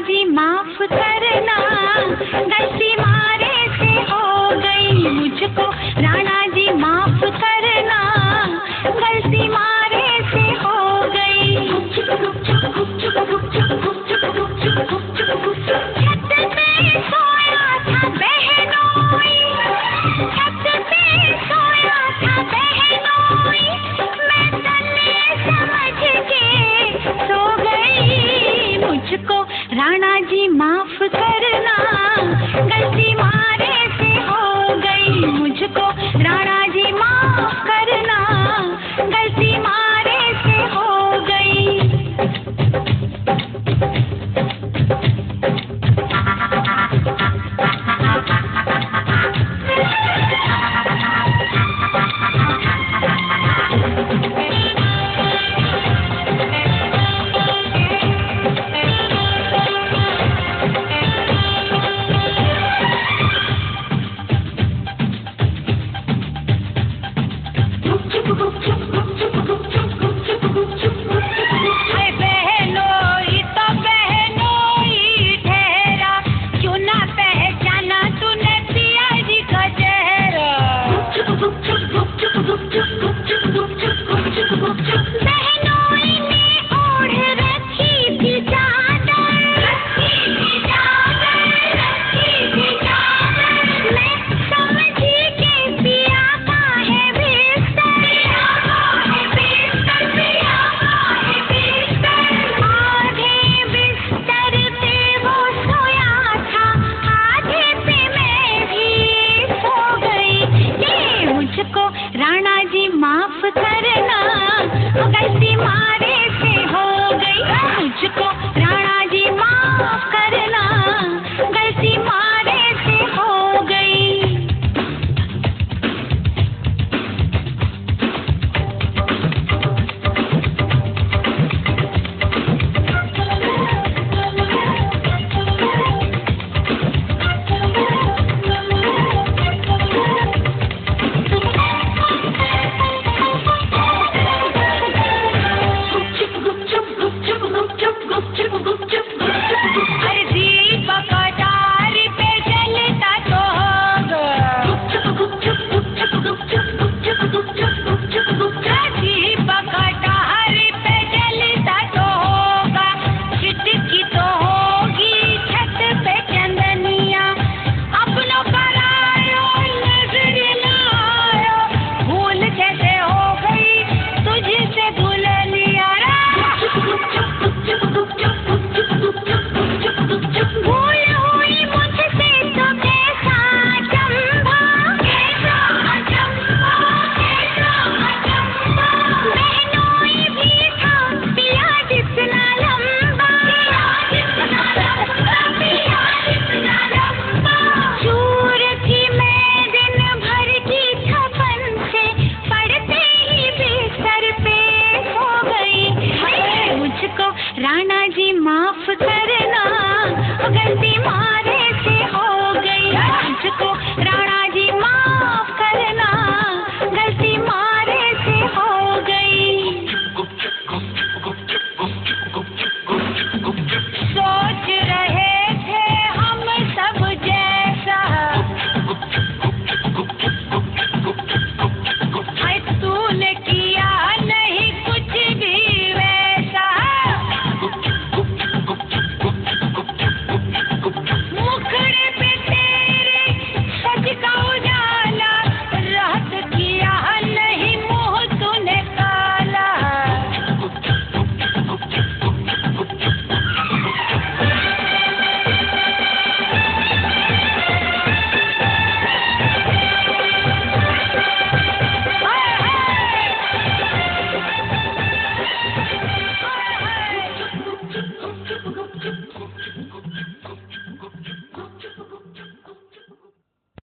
जी माफ करना, गलती मारे से हो गई मुझको। राणा जी माफ करना, गलती मारे से हो गई। छत पे सोया था बहनोई, छत पे सोया था बहनोई, मैं तले समझ के सो गई मुझको। राणा जी माफ करना, गलती मारे से हो गई मुझको। राणा जी माफ करना, गलती मारे से हो गई।